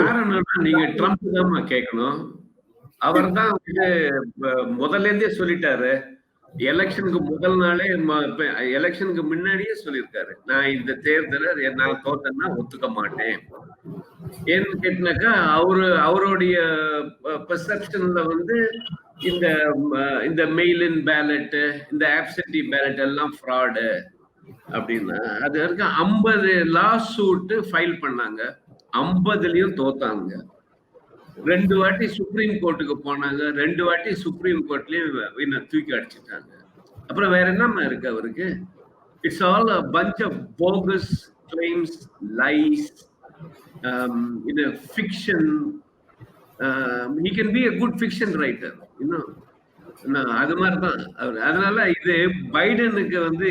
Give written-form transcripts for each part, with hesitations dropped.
காரணம்னா நீங்க ட்ரம்ப் தான் கேட்கணும். அவர் தான் வந்து முதல்ல இருந்தே சொல்லிட்டாரு. எலெக்ஷனுக்கு முதல் நாளே எலெக்ஷனுக்கு முன்னாடியே சொல்லியிருக்காரு. நான் இந்த தேர்தலை நான் தோத்தேன்னா ஒத்துக்க மாட்டேன். ஏன்னு கேட்டினாக்கா அவருடைய பெர்செப்ஷன்ல வந்து இந்த மெயில் இன் பேலட், இந்த ஆப்சென்டி பேலட் எல்லாம் ஃப்ராடு அப்படின்னா அது வரைக்கும் 50 லா சூட் ஃபைல் பண்ணாங்க. 50லயும் தோத்தாங்க. 2 வாட்டி சுப்ரீம் கோர்ட்டுக்கு போனாங்க. 2 வாட்டி சுப்ரீம் கோர்ட்லயும் தூக்கி அடிச்சுட்டாங்க. அப்புறம் வேற என்னமா இருக்கு அவருக்கு? It's all a bunch of bogus claims, lies, fiction. He can be a good fiction writer, அது மாதிரிதான் அவர். அதனால இது பைடனுக்கு வந்து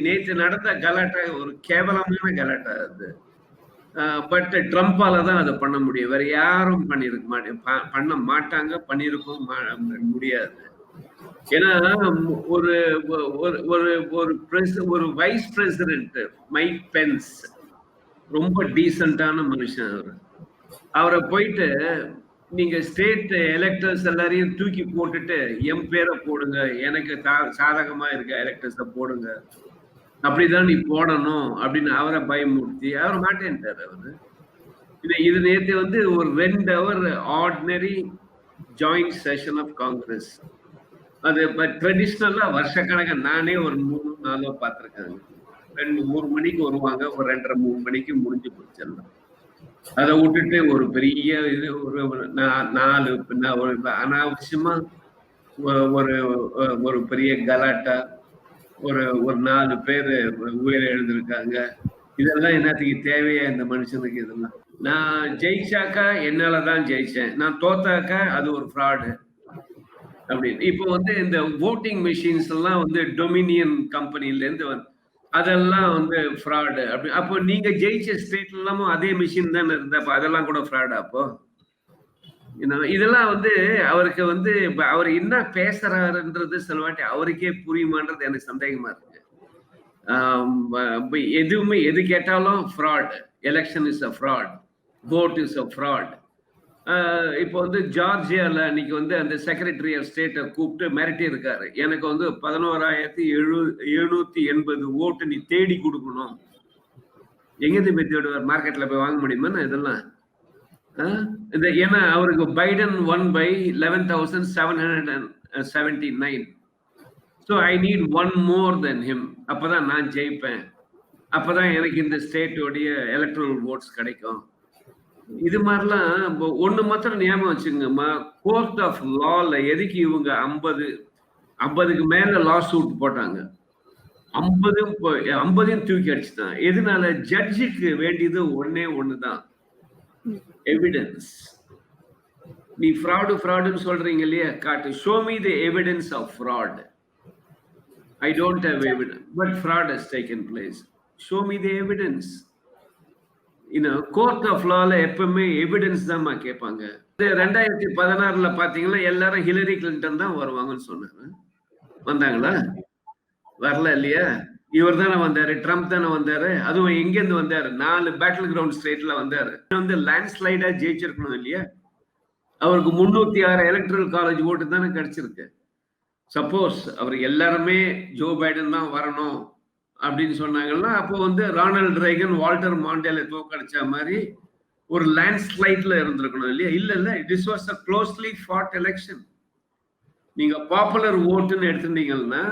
நேற்று நடந்த கலாட்டா ஒரு கேவலமான கலாட்டா அது. பட் ட்ரம்பால தான் அதை பண்ண முடியும். வேற யாரும் பண்ண மாட்டாங்க, பண்ணிருக்கவும் முடியாது. ஏன்னா ஒரு வைஸ் பிரசிடென்ட் மைக் பென்ஸ் ரொம்ப டீசென்டான மனுஷன். அவரை போயிட்டு நீங்க ஸ்டேட் எலெக்டர்ஸ் எல்லாரையும் தூக்கி போட்டுட்டு என் பேரை போடுங்க, எனக்கு சாதகமா இருக்க எலெக்டர்ஸ போடுங்க, அப்படிதான் நீ போடணும் அப்படின்னு அவரை பயமுறுத்தி அவர் மாட்டேன்ட்டார். அவரு இது நேற்று வந்து ஒரு 2 hour ordinary joint session of Congress. அது ட்ரெடிஷ்னலா வருஷக்கணக்க நானே ஒரு 3-4 பார்த்திருக்காங்க. 2-3 மணிக்கு வருவாங்க, ஒரு 2:30-3 மணிக்கு முடிஞ்சு போச்சிடலாம். அதை விட்டுட்டு ஒரு பெரிய ஒரு 4 அனாவசியமா ஒரு பெரிய கலாட்டா, ஒரு 4 பேர் உயிரை எழுந்திருக்காங்க. இதெல்லாம் என்னத்துக்கு தேவையா இந்த மனுஷனுக்கு? இதெல்லாம் நான் ஜெயிச்சாக்கா என்னாலதான் ஜெயிச்சேன், நான் தோத்தாக்கா அது ஒரு ஃப்ராடு அப்படின்னு. இப்போ வந்து இந்த ஓட்டிங் மிஷின்ஸ் எல்லாம் வந்து டொமினியன் கம்பெனில இருந்து அதெல்லாம் வந்து ஃப்ராடு அப்படி. அப்போ நீங்க ஜெயிச்ச ஸ்டேட் எல்லாமும் அதே மிஷின் தானே இருந்தா அதெல்லாம் கூட ஃப்ராடா? அப்போ இதெல்லாம் வந்து அவருக்கு வந்து அவர் என்ன பேசுறாருன்றது சில வாட்டி அவருக்கே புரியுமான்றது எனக்கு சந்தேகமா இருக்கு. எதுவுமே எது கேட்டாலும் fraud, election is a fraud, vote is a fraud. இப்போ வந்து ஜார்ஜியால அன்னைக்கு வந்து அந்த செக்ரட்டரி ஆஃப் ஸ்டேட்டை கூப்பிட்டு மிரட்டி இருக்காரு. எனக்கு வந்து 11,780 ஓட்டு நீ தேடி கொடுக்கணும். எங்கேருந்து போய் தேடுவார்? மார்க்கெட்ல போய் வாங்க முடியுமா இதெல்லாம்? ஏன்னா அவருக்கு Biden won by 11,779. So I need one more than him. அப்பதான் நான் ஜெயிப்பேன், அப்பதான் எனக்கு இந்த ஸ்டேட்டோடைய எலக்ட்ரல் ஓட்ஸ் கிடைக்கும். இது மாதிரிலாம் ஒண்ணு மாத்திரம் ஞாபகம் வச்சுக்கோங்கம்மா, கோர்ட் ஆஃப் லால எதுக்கு இவங்க 50க்கு மேல லா சூட் போட்டாங்க? 50 தூக்கி அடிச்சுதான். எதனால? ஜட்ஜுக்கு வேண்டியது ஒண்ணுதான், எவிடன்ஸ். நீ ஃப்ராடுன்னு சொல்றீங்க இல்லையா, காட்டு, show me the evidence of fraud. I don't have evidence, but fraud has taken place. Show me the evidence. Court of லால எப்பவுமே எவிடன்ஸ் தான் கேட்பாங்க. 2016 பாத்தீங்கன்னா எல்லாரும் ஹிலரி கிளின்டன் தான் வருவாங்கன்னு சொன்னாங்க. வந்தாங்களா? வரல இல்லையா? இவர் தானே வந்தாரு, ட்ரம்ப் தானே வந்தாரு. அதுவும் எங்க இருந்து வந்தாரு? 4 பேட்டில் கிரவுண்ட் ஸ்டேட்ல வந்தாரு. வந்து லேண்ட் ஸ்லைடா ஜெயிச்சிருக்கணும் இல்லையா? அவருக்கு 306 எலக்ட்ரல் காலேஜ் ஓட்டு தானே கிடைச்சிருக்கு. சப்போஸ் அவர் எல்லாருமே ஜோ பைடன் தான் வரணும் அப்படின்னு சொன்னாங்கன்னா அப்போ வந்து ரானால்ட் ரேகன் வால்டர் மாண்டேலை தோக்கடிச்ச மாதிரி ஒரு லேண்ட் ஸ்லைட்ல இருந்திருக்கணும் இல்லையா? இல்ல, this was a closely fought election. நீங்க பாப்புலர் ஓட்டுன்னு எடுத்துட்டீங்கன்னா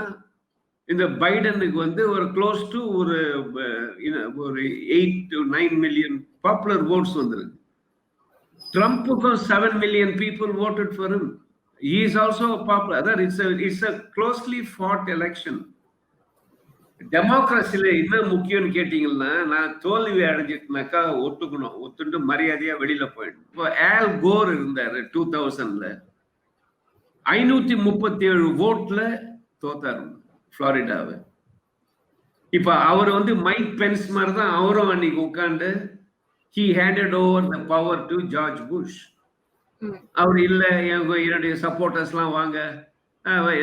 இந்த பைடனுக்கு வந்து ஒரு க்ளோஸ் டு ஒரு 8 to 9 million பாப்புலர் ஓட்ஸ் வந்திருக்கு. ட்ரம்ப்புக்கும் 7 million people voted for him. He is also popular. It's a closely fought election. டெமோக்ரஸில என்ன முக்கியம்னு கேட்டீங்கன்னா, நான் தோல்வி அடைஞ்சிட்டுனாக்கா ஒத்துட்டு மரியாதையா வெளியில போயிடும். இப்போ ஆல் கோர் இருந்தாரு 2000ல 537 ஓட்ல தோத்தாரு புளோரிடாவை. இப்ப அவர் வந்து மைக் பென்ஸ் மாதிரி தான் அவரும் அன்னைக்கு உட்கார்ந்து he handed over the power to George Bush. அவர் இல்ல, என்னுடைய சப்போர்ட்டர்ஸ் எல்லாம் வாங்க,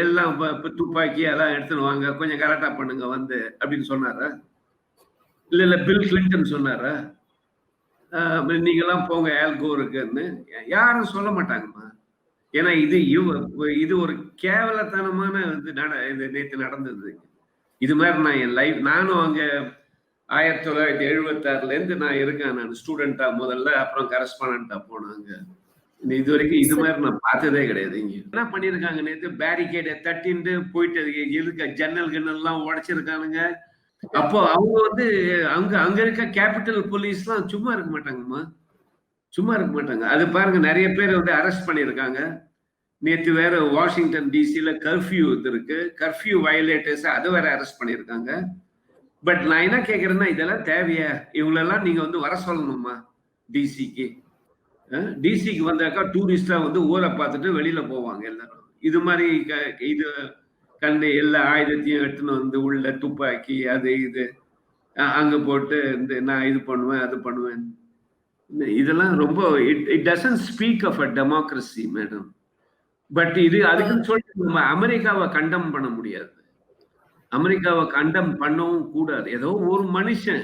எல்லாம் துப்பாக்கி எல்லாம் எடுத்துன்னு வாங்க, கொஞ்சம் கலாட்டா பண்ணுங்க வந்து அப்படின்னு சொன்னாரா? இல்ல பில் கிளின்டன் சொன்னாரா? நீங்கெல்லாம் போங்க ஆல்கோருக்குன்னு யாரும் சொல்ல மாட்டாங்கம்மா. ஏன்னா இது ஒரு கேவலத்தனமான இது நேத்து நடந்தது. இது மாதிரி நான் என் லைஃப் நானும் அங்க 1976ல இருந்து நான் இருக்கேன். நான் ஸ்டூடெண்டா முதல்ல, அப்புறம் கரஸ்பாண்டா போனாங்க. இது வரைக்கும் இது மாதிரி நான் பார்த்ததே கிடையாது. இங்க என்ன பண்ணிருக்காங்க நேத்து பேரிகேட தட்டிண்டு போயிட்டு இருக்க ஜன்னல் கிண்ணல்லாம் உடைச்சிருக்கானுங்க. அப்போ அவங்க அங்க இருக்க கேபிட்டல் போலீஸ் எல்லாம் சும்மா இருக்க மாட்டாங்கம்மா, சும்மா இருக்க மாட்டாங்க. அது பாருங்க நிறைய பேர் அரெஸ்ட் பண்ணிருக்காங்க. நேத்து வேற வாஷிங்டன் டிசில கர்ஃபியூ இருக்கு, கர்ஃபியூ வயலேட்டர்ஸ் அது வேற அரெஸ்ட் பண்ணிருக்காங்க. பட் நான் என்ன கேக்குறேன்னா, இதெல்லாம் தேவையா? இவங்களெல்லாம் நீங்க வர சொல்லணுமா டிசிக்கு? டிசிக்கு வந்தாக்கா டூரிஸ்டா ஊரை பார்த்துட்டு வெளியில போவாங்க எல்லாரும். இது மாதிரி இது கண்டு எல்லா ஆயுதத்தையும் எடுத்துன்னு உள்ள துப்பாக்கி அது இது அங்க போட்டு நான் இது பண்ணுவேன் அது பண்ணுவேன். இதெல்லாம் ரொம்ப it doesn't speak of a democracy madam. But இது அதுக்குன்னு சொல்லிட்டு நம்ம அமெரிக்காவை கண்டம் பண்ண முடியாது. அமெரிக்காவை கண்டம் பண்ணவும் கூடாது. ஏதோ ஒரு மனுஷன்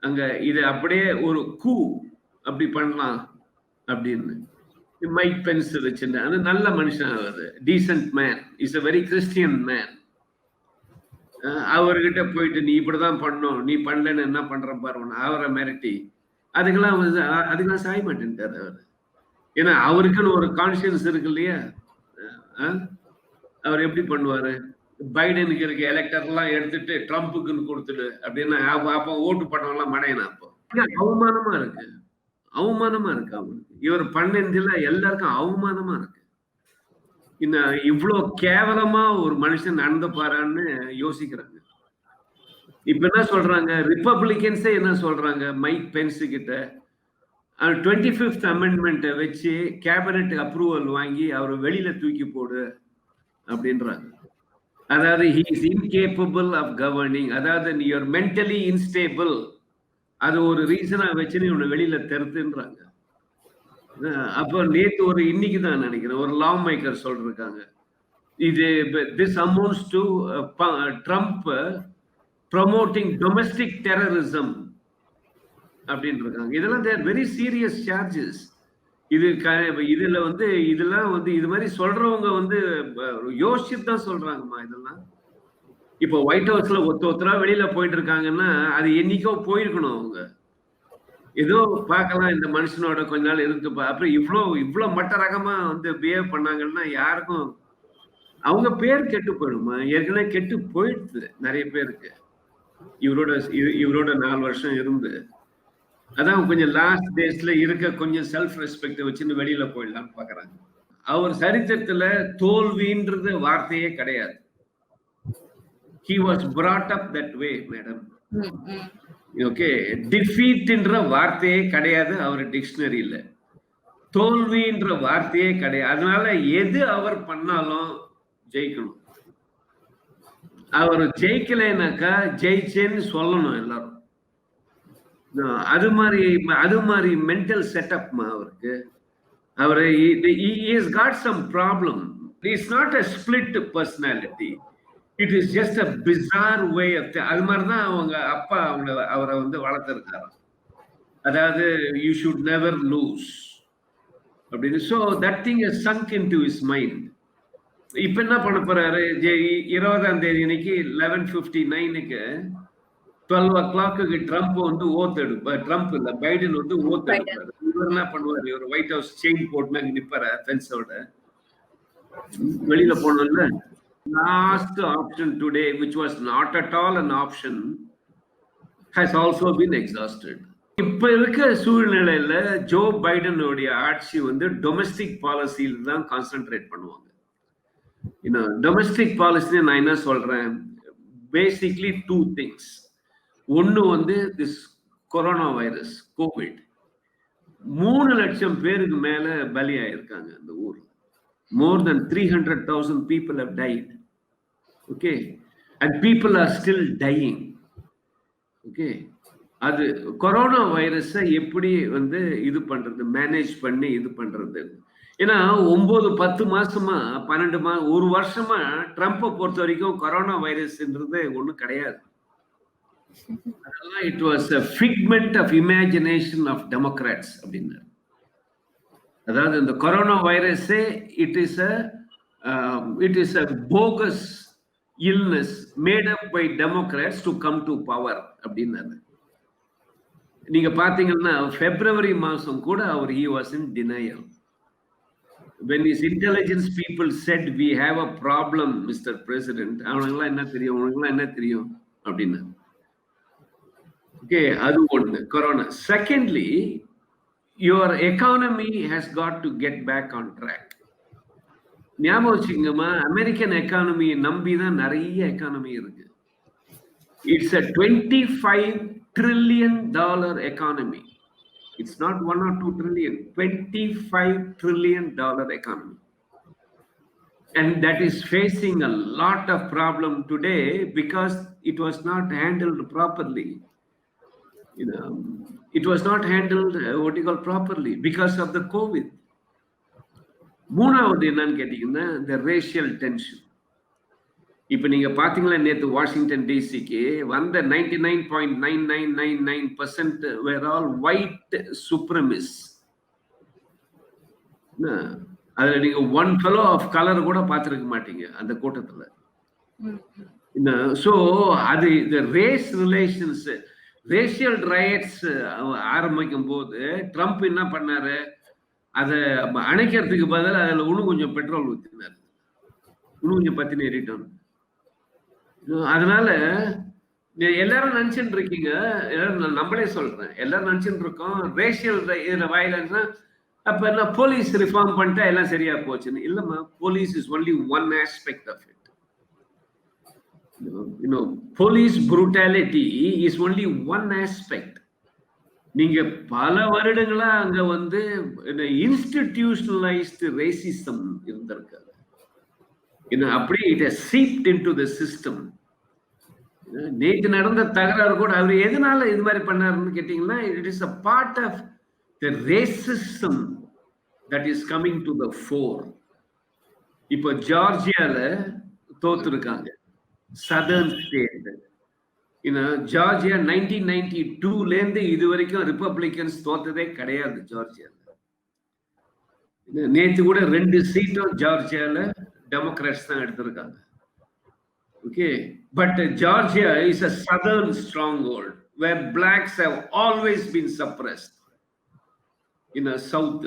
அங்க இது அப்படியே ஒரு அப்படி பண்ணலாம் அப்படின்னு மைக் பென்ஸ் வச்சுட்டு அது நல்ல மனுஷன். அவர் decent man, is a very Christian man. அவர்கிட்ட போயிட்டு நீ இப்படிதான் பண்ணணும், நீ பண்ணலன்னு என்ன பண்ற பாரு அவரை மிரட்டி அதுக்கெல்லாம் சாய மாட்டேன்ட்டார் அவர். ஏன்னா அவருக்குன்னு ஒரு கான்சியன்ஸ் இருக்கு இல்லையா? அவர் எப்படி பண்ணுவாரு? பைடனுக்கு இருக்க எலெக்டர் எல்லாம் எடுத்துட்டு ட்ரம்ப்புக்குன்னு கொடுத்துட்டு அப்படின்னா அப்போ ஓட்டு பண்ணவெல்லாம் மடையனா? அப்போ அவமானமா இருக்கு, அவமானமா இருக்கு அவனுக்கு. இவர் பண்ணதுல எல்லாருக்கும் அவமானமா இருக்கு. இவ்வளவு கேவலமா ஒரு மனுஷன் நடந்து பாரான்னு யோசிக்கிறாங்க. இப்ப என்ன சொல்றாங்க ரிப்பப்ளிகன்ஸே, என்ன சொல்றாங்க மைக் பென்ஸ் கிட்ட 25th அமெண்ட்மெண்ட்டை வச்சு கேபினட் அப்ரூவல் வாங்கி அவர் வெளியில தூக்கி போடு அப்படின்றாங்க. அதாவது he is incapable of governing, அதாவது நீ are mentally unstable, அது ஒரு ரீசனா வச்சுன்னு இவனை வெளியில தருத்துன்றாங்க. அப்போ நேத்து இன்னைக்கு தான் நினைக்கிறேன் ஒரு லா மேக்கர் சொல்றாங்க, இது this amounts to Trump promoting domestic terrorism அப்படின்னு இருக்காங்க. இதெல்லாம் they are very serious charges. இதுல இதெல்லாம் இது மாதிரி சொல்றவங்க யோசிச்சுட்டு தான் சொல்றாங்கம்மா இதெல்லாம். இப்போ ஒயிட் ஹவுஸ்ல ஒருத்தரா வெளியில போயிட்டு இருக்காங்கன்னா அது என்னைக்கோ போயிருக்கணும். அவங்க ஏதோ பார்க்கலாம் இந்த மனுஷனோட கொஞ்ச நாள் இருந்து அப்புறம் இவ்வளவு மட்ட ரகமா பிஹேவ் பண்ணாங்கன்னா யாருக்கும் அவங்க பேர் கெட்டு போயிடுமா? ஏற்கனவே கெட்டு போயிடுது நிறைய பேருக்கு. இவரோட 4 வருஷம் இருந்து அதான் கொஞ்சம் லாஸ்ட் டேஸ்ல இருக்க கொஞ்சம் செல்ஃப் ரெஸ்பெக்ட் வச்சுன்னு வெளியில போயிடலாம்னு பாக்குறாங்க. அவர் சரித்திரத்துல தோல்வின்றது வார்த்தையே கிடையாது. He was brought up that way, madam. Okay, டிஃபீட்ன்ற வார்த்தையே கிடையாது அவர் டிக்ஷனரியில. தோல்வின்ற வார்த்தையே கிடையாது. அதனால எது அவர் பண்ணாலும் ஜெயிக்கணும். அவர் ஜெயிக்கலைனாக்கா ஜெயிச்சேன்னு சொல்லணும் எல்லாரும். அது மாதிரி மென்டல் செட்டப்மா அவருக்கு. அவர் he has got some problem. It's not a split personality. It is just a bizarre way of அது மாதிரிதான் அவங்க அப்பா அவரை வளர்த்திருக்காரு. அதாவது you should never lose அப்படின்னு. So that thing has sunk into his mind. இப்ப என்ன பண்ண போறாரு? 20ஆம் தேதி அன்னைக்கு 11:59க்கு 12 o'clock ட்ரம்ப் ஓத் எடுப்பார். ட்ரம்ப் இல்ல, பைடன் ஓத் எடுப்பாரு. இவர் என்ன பண்ணுவாரு? இவர் ஒயிட் ஹவுஸ் செயின் போட்டு அங்க நிப்பாரு ஃபென்ஸோட. வெளியில போனோம்ல, last option today which was not at all an option has also been exhausted. இப்ப இருக்க சூழ்நிலையில ஜோ பைடனுடைய ஆட்சி டொமஸ்டிக் பாலிசியில தான் கான்சென்ட்ரேட் பண்ணுவாங்க. டொமஸ்டிக் பாலிசி நான் என்ன சொல்றேன், பேசிக்லி 2 things. ஒன்னு திஸ் கொரோனா வைரஸ் கோவிட் 3 லட்சம் பேருக்கு மேல பலியாயிருக்காங்க அந்த ஊர்ல. More than 300,000 people have died. Okay, and people are still dying. Okay, அது கொரோனா வைரஸை எப்படி இது பண்றது, மேனேஜ் பண்ணி இது பண்றது. ஏன்னா 9-10 மாசமா 12 1 வருஷமா ட்ரம்ப்பை பொறுத்த வரைக்கும் கொரோனா வைரஸ்ன்றது ஒண்ணு கிடையாது. அதெல்லாம் it was a figment of imagination of democrats அப்படின்னாரு. அதாவது இந்த corona வைரஸே it is a bogus illness made up by democrats to come to power அப்படின்னாரு. நீங்க பாத்தீங்கன்னா பிப்ரவரி மாசம் கூட அவர் he was in denial. When his intelligence people said we have a problem Mr. President, அவனுங்களாம் என்ன தெரியும் அவனுங்களாம் என்ன தெரியும் அப்படின்னு. ஓகே, அது ஒண்ணு corona. Secondly, your economy has got to get back on track. ஞாபகம் வச்சுக்கோங்கம்மா, அமெரிக்கன் எக்கானமி நம்பி தான் நிறைய எக்கானமி இருக்கு. It's a $25 trillion economy. It's not 1 or 2 trillion, $25 trillion economy. And that is facing a lot of problem today because it was not handled properly. It was not handled properly because of the COVID. மூணாவது என்னன்னு கேட்டீங்கன்னா the racial tension. இப்ப நீங்க பாத்தீங்களா, நேத்து Washington டிசிக்கு வந்த 99.9999% were all white supremacists. அதுல நீங்க one fellow of color கூட பார்த்திருக்க மாட்டீங்க அந்த கூட்டத்துல. சோ அது the race relations, racial riots ஆரம்பிக்கும் போது ட்ரம்ப் என்ன பண்ணாரு, அதை அணைக்கிறதுக்கு பதில் அதுல இன்னும் கொஞ்சம் பெட்ரோல் ஊத்தினாரு, இன்னும் கொஞ்சம் பத்தினி ஏறிட்டோம். அதனால எல்லாரும் நினைச்சுட்டு இருக்கீங்க, எல்லாரும் நம்மளே சொல்றேன், எல்லாரும் நினைச்சுட்டு இருக்கோம் ரேஷியல் வயலன்ஸ் அப்ப என்ன போலீஸ் ரிஃபார்ம் பண்ணிட்டா எல்லாம் சரியா போச்சுன்னு. இல்லம்மா, police is only one aspect of it. Police brutality is only one aspect. நீங்க பல வருடங்களா அங்க வந்து இன்ஸ்டிடியூஷனலைஸ்டு ரேசிசம் இருந்திருக்காரு. அப்படியே it has seeped into the system. நேற்று நடந்த தகராறு கூட அவர் எதனால இது மாதிரி பண்ணாருன்னு கேட்டீங்கன்னா, it is a part of the racism that is coming to the fore. இப்போ ஜார்ஜியால தோத்துருக்காங்க, சதர்ன் ஸ்டேட். ஜார்ஜியா 1992ல இருந்து இது வரைக்கும் ரிப்பப்ளிகன்ஸ் தோத்ததே கிடையாது ஜார்ஜியால. நேற்று கூட 2 சீட்டும் ஜார்ஜியால டெமோக்ராட்ஸ் தான் எடுத்திருக்காங்க. Okay, but Georgia is a southern stronghold where blacks have always been suppressed in the south.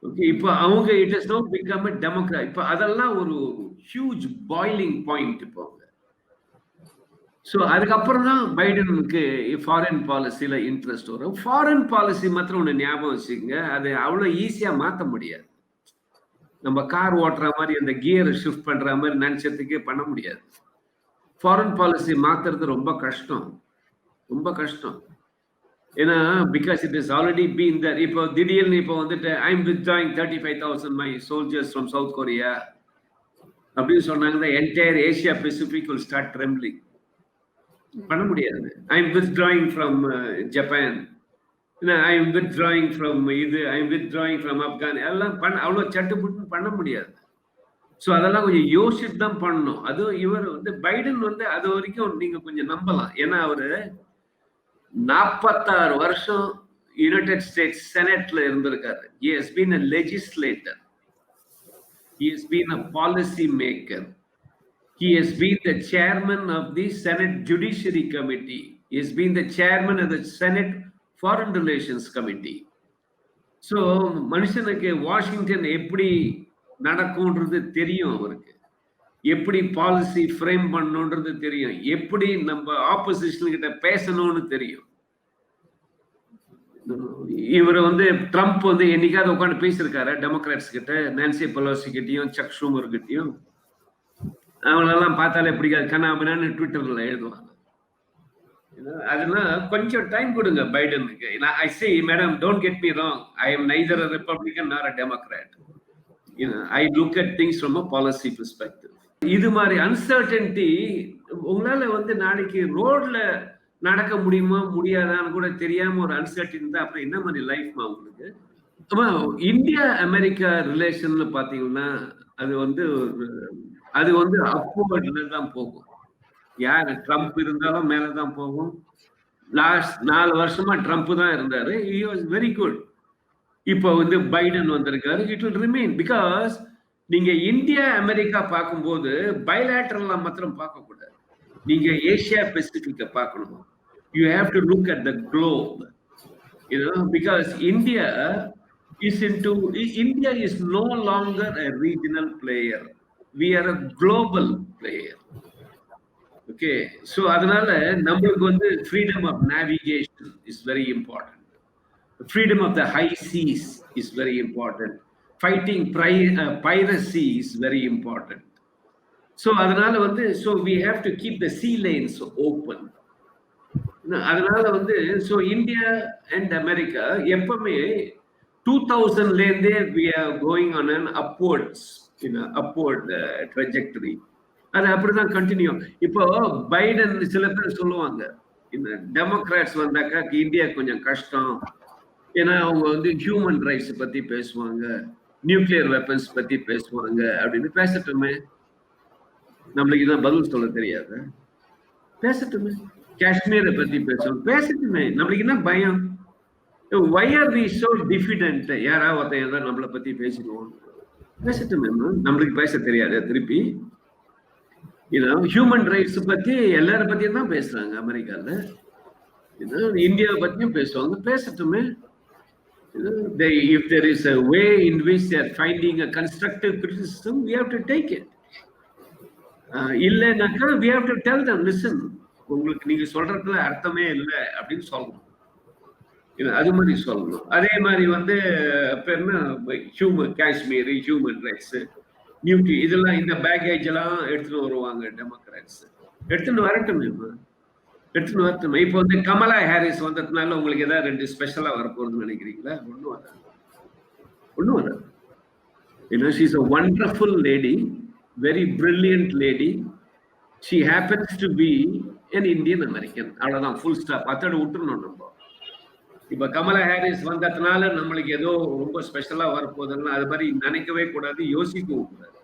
Okay, இப்போ அவங்க it has now become a democrat. இப்போ அதெல்லாம் ஒரு huge boiling point இப்போ. ஸோ அதுக்கப்புறம் தான் பைடனுக்கு ஃபாரின் பாலிசியில இன்ட்ரெஸ்ட் வரும். ஃபாரின் பாலிசி மாத்திரம் ஒன்று ஞாபகம் வச்சுக்கோங்க, அது அவ்வளோ ஈஸியா மாற்ற முடியாது. நம்ம கார் ஓட்டுற மாதிரி அந்த கியர் ஷிஃப்ட் பண்ற மாதிரி நினைச்சதுக்கே பண்ண முடியாது. ஃபாரின் பாலிசி மாத்துறது ரொம்ப கஷ்டம், ரொம்ப கஷ்டம். ஏன்னா because it is already been there. இப்போ திடீர்னு இப்போ வந்துட்டு I am withdrawing 35,000 my soldiers from South Korea அப்படின்னு சொன்னாங்கன்னா entire Asia Pacific will start trembling. பண்ண முடியாது. I am withdrawing from Japan, I am withdrawing from இது, I am withdrawing from Afghan, எல்லாம் அவ்வளோ சட்டுப்புட்டு பண்ண முடியாது. ஸோ அதெல்லாம் கொஞ்சம் யோசிச்சுட்டு தான் பண்ணணும். அதுவும் இவர் வந்து பைடன் வந்து அது வரைக்கும் நீங்க கொஞ்சம் நம்பலாம். ஏன்னா அவரு 46 வருஷம் யுனைடெட் ஸ்டேட்ஸ் செனட்ல இருந்திருக்காரு. He has been a legislator. He has been a policy maker. He has been the chairman of the Senate Judiciary Committee. He has been the chairman of the Senate Foreign Relations Committee. So மனுஷனுக்கு Washington எப்படி நடக்கும்ன்றது தெரியும், அவருக்கு எப்படி policy frame பண்ணணுன்றது தெரியும், எப்படி நம்ம opposition கிட்ட பேசணும்னு தெரியும். இவர் வந்து ட்ரம்ப் வந்து என்னைக்காவது உட்காந்து பேசியிருக்காரு டெமோக்ராட்ஸ் கிட்ட, நான்சி பெலோசி கிட்டையும் சக் ஷூமர் கிட்டையும்? அவங்களெல்லாம் பார்த்தாலே பிடிக்காது, கண்ணாபின்னு ட்விட்டர்ல எழுதுவாங்க. அதெல்லாம் கொஞ்சம் டைம் கொடுங்க பைடனுக்கு. I say madam, don't get me wrong, I am neither a Republican nor a Democrat. I look at things from a policy perspective. இது மாதிரி அன்சர்டனிட்டி உங்களால வந்து நாளைக்கு ரோட்ல நடக்க முடியுமா முடியாதான்னு கூட தெரியாம ஒரு அன்சர்டனிட்டி தான். அப்புறம் என்ன மாதிரி லைஃப்மா உங்களுக்கு? இந்தியா அமெரிக்கா ரிலேஷன்ல பாத்தீங்கன்னா அது வந்து அப்வர்ட்ல தான் போகும். யாரு ட்ரம்ப் இருந்தாலும் மேலதான் போகும். லாஸ்ட் 4 வருஷமா ட்ரம்ப் தான் இருந்தாரு. He was very good. இப்போ வந்து பைடன் வந்திருக்காரு. இட் வில் ரிமைன் பிகாஸ் நீங்க இந்தியா அமெரிக்கா பார்க்கும்போது பைலேட்டரலா மாத்திரம் பார்க்க கூடாது. நீங்க ஏசியா பெசிபிக்க பார்க்கணும். You have to look at the Globe. Because India is no longer a regional player. We are a global player. Okay, so அதனால நம்மளுக்கு வந்து freedom of navigation is very important. Freedom of the high seas is very important. Fighting piracy is very important. So அதனால வந்து so we have to keep the sea lanes open. அதனால வந்து so India and America எப்பவுமே 2000ல இருந்தே we are going on an upwards upward trajectory. அது அப்படிதான் continue. இப்போ Biden சில பேர் சொல்லுவாங்க இந்த டெமோக்ராட்ஸ் வந்தாக்கா இந்தியா கொஞ்சம் கஷ்டம். ஏன்னா அவங்க வந்து ஹியூமன் ரைட்ஸ் பத்தி பேசுவாங்க, நியூக்ளியர் வெப்பன்ஸ் பத்தி பேசுவாங்க அப்படின்னு. பேசட்டுமே, நம்மளுக்கு இதான் பதில் சொல்ல தெரியாது. பேசட்டுமே, காஷ்மீரை பத்தி பேசட்டுமே, நம்மளுக்கு என்ன பயம்? why are we so diffident? யாராவது ஒருத்தன் நம்மளை பத்தி பேசிடுவோம், பேசட்டுமே. நம்மளுக்கு பேச தெரியாது. திருப்பி ஹியூமன் ரைட்ஸ் பத்தி எல்லாரும் பத்தியும் தான் பேசுறாங்க அமெரிக்கால. இந்தியாவை பத்தியும் பேசுவாங்க, பேசட்டுமே. If there is a way in which they are finding a constructive criticism, we have to take it. இல்லைனாக்கா we have to tell them, listen, உங்களுக்கு நீங்க சொல்றதுல அர்த்தமே இல்லை அப்படின்னு சொல்லணும். அது மாதிரி சொல்லணும். அதே மாதிரி வந்து காஷ்மீர் ஹியூமன் ரைட்ஸ், நியூக்ளி இதெல்லாம் இந்த பேக்கேஜ் எல்லாம் எடுத்துட்டு வருவாங்க டெமோக்ராட்ஸ். எடுத்துட்டு வரட்டும், எடுத்துட்டு வரட்டும். இப்போ வந்து கமலா ஹாரிஸ் வந்ததுனால உங்களுக்கு ஏதாவது 2 ஸ்பெஷலா வரப்போகுதுன்னு நினைக்கிறீங்களா? ஒன்றும் வராது, ஒன்றும் வராது. she is a wonderful lady, very brilliant lady. She happens to be an Indian American. அவ்வளவுதான், ஃபுல் ஸ்டாப். அதோட விட்டுறணும். நம்ம இப்ப கமலா ஹாரிஸ் வந்ததுனால நம்மளுக்கு ஏதோ ரொம்ப ஸ்பெஷலா வரப்போகுதுன்னா அது மாதிரி நினைக்கவே கூடாது, யோசிக்கவும் கூடாது.